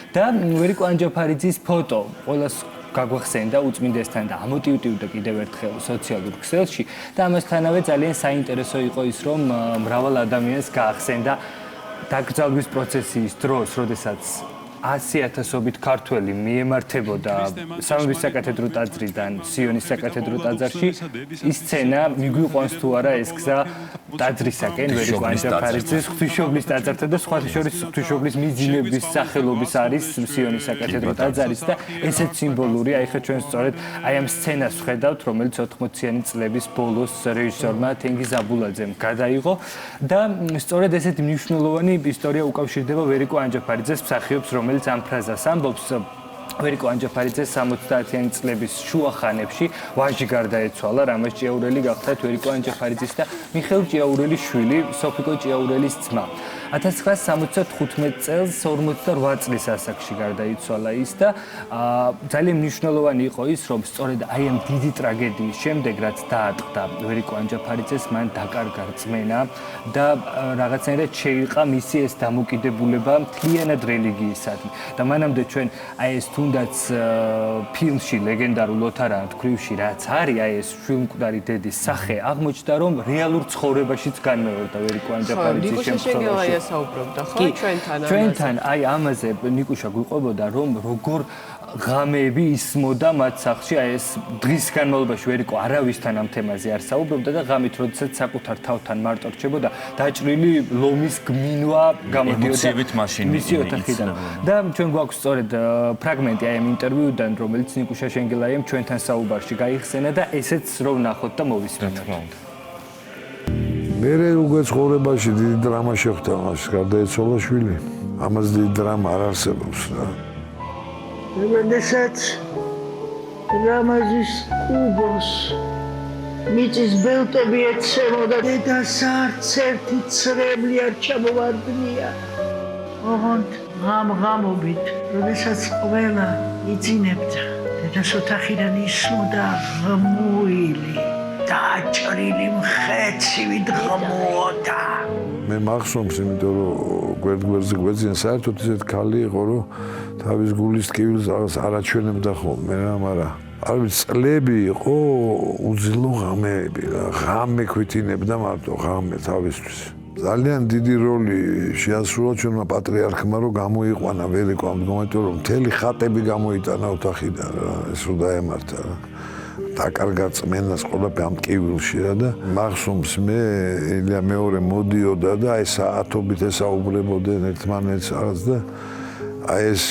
და ვერიკო ანჯაფარიძის ფოტო ყველას გაგვახსენდა უწმინდესთან და ამოტივტივდა კიდევ ერთხელ სოციალურ ქსელში და ამასთანავე ძალიან საინტერესო იყო ის, რომ მრავალ ადამიანს გაახსენდა დაკრძალვის პროცესის დროს, როდესაც 100,000-ობით ქართველი მიემართებოდა სამების საკათედრო ტაძრიდან სიონის საკათედრო ტაძარში, ის სცენა მიგვიყვანს თუ არა ეს გზა ტაძრისაკენ, ვერიკო ანჯაფარიძის ღვთისმშობლის ტაძართან და სხვათა შორის ღვთისმშობლის მიძინების სახელობის არის სიონის საკათედრო ტაძარის და ესეც სიმბოლური, აი ხა ჩვენ სწორედ აი ამ სცენას ვხედავთ, რომელიც 80-იანი წლების ბოლოს რეჟისორმა თენგიზ აბულაძემ გადაიღო და სწორედ ესეთი მნიშვნელოვანი ისტორია უკავშირდება ვერიკო ანჯაფარიძეს მსახიობს, რომელიც ამ ფრაზას ამბობს. ვერიკო ანჯაფარიძე 70-იანი წლების შუა ხანებში ვაჟი გარდაეცვალა, რამაც ჭიაურელი გახდათ ვერიკო ანჯაფარიძის და მიხეილ ჭიაურელის შვილი, სოფიკო ჭიაურელის ძმა. 1975 წელს 48 წლის ასაკში გარდაიცვალა ის და ძალიან მნიშვნელოვანი იყო ის, რომ სწორედ აი ამ დიდი ტრაგედიის შემდეგ, რაც დაატყდა ვერიკო ანჯაფარიძეს, მან დაკარგა რწმენა და რაღაცნაირად შეირყა მისი ეს დამოკიდებულება მთლიანად რელიგიისადმი. და მანამდე ჩვენ აი ეს თუნდაც ფილმში ლეგენდარულ ოთარ ანთქვრივში რაც არის, აი ეს შვილმკვდარი დედის სახე აღმოჩნდა, რომ რეალურ ცხოვრებაშიც განმეორდა ვერიკო ანჯაფარიძის შემთხვევაში. საუბრობდა ხო ჩვენთან აი ამაზე ნიკუშა გვიყვებოდა რომ როგორ ღამეები ისმოდა მათ სახლში აი ეს დღის განმავლობაში ვერიკო არავისთან ამ თემაზე არ საუბრობდა და ღამით როდესაც საკუთარ თავთან მარტო რჩებოდა დაჭრილი ლომის გმინვა გამოდიოდა მისი ოთახიდან და ჩვენ გვაქვს სწორედ ფრაგმენტი აი ამ ინტერვიუდან რომელიც ნიკუშა შენგელაიამ ჩვენთან საუბარში გაიხსენა და ესეც რომ ნახოთ და მოვისმენთ. მე უკვე ცხოვრებაში დიდი დრამა შეხვდა მას, გარდაეცვალა შვილი. ამას დიდი დრამა არ არსებობს რა. როდესაც რამაზის კუბოს მიწის ბელტები ეცემოდა დედას არც ერთი ცრემლი არ ჩამოვარდნია. ოღონდ ღამ-ღამობით, როდესაც ყველა იძინებდა, დედას ოთახიდან ისმოდა ღმუილი. დაჭრილი მხეცივით ღმუოდა. მე მახსოვს, იმიტომ რომ გვერდ-გვერდზე გვეძინა, საერთოდ ისეთ ქალი იყო, რომ თავის გულის ტკივილს არ აჩვენებდა ხოლმე რა, მაგრამ არ ვიცი, წლები იყო უძილო ღამეები რა, ღამე ქვითინებდა მარტო ღამე თავისთვის. ძალიან დიდი როლი შეასრულა ჩვენმა პატრიარქმა, რომ გამოიყვანა ვერიკო ამ მომენტში, რომ მთელი ხატები გამოიტანა ოთახიდან რა, ეს რო დაემართა რა. დაკარგა წმენას ყველაფერი ამ ტკივილში რა და მახსოვს მე ელია მეორე მოდიოდა და აი საათობით ესაუბრებოდნენ ერთმანეთს რაღაც და აი ეს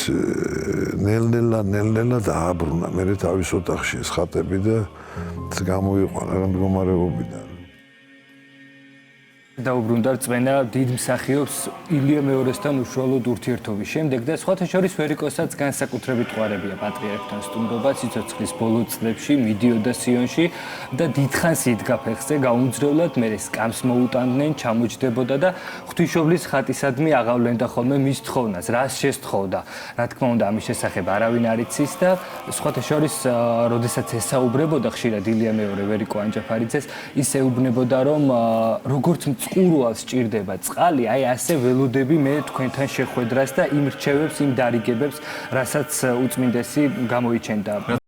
ნელ-ნელა დააბრუნა მე თავის ოთახში ეს ხატები და გამოიყვანა რა მდგომარეობიდან. დაუბრუნდა რწმენა დიდ მსახიობს ილია მეორესთან უშუალოდ ურთიერთობის შემდეგ და სხვათა შორის ვერიკოსაც განსაკუთრებით ყვარებია პატრიარქთან სტუმრობა სიცოცხლის ბოლო წლებში მიდიოდა სიონში და დიდხანს იდგა ფეხზე გაუმძლევლად მერე სკამს მოუტანდნენ ჩამოჯდებოდა და ღვთისმშობლის ხატისადმი აღავლენდა ხოლმე მის თხოვნას რას შესთხოვდა რა თქმა უნდა ამის შესახებ არავინ არ იცის და სხვათა შორის როდესაც ესაუბრებოდა ხშირად ილია მეორე ვერიკო ანჯაფარიძეს ის ეუბნებოდა რომ როგორც ყურვალს ჭირდება წყალი, აი ასე ველოდები მე თქვენთან შეხვედრას და იმ რჩევებს, იმ დარიგებებს, რასაც უწმინდესი გამოიჩენდა.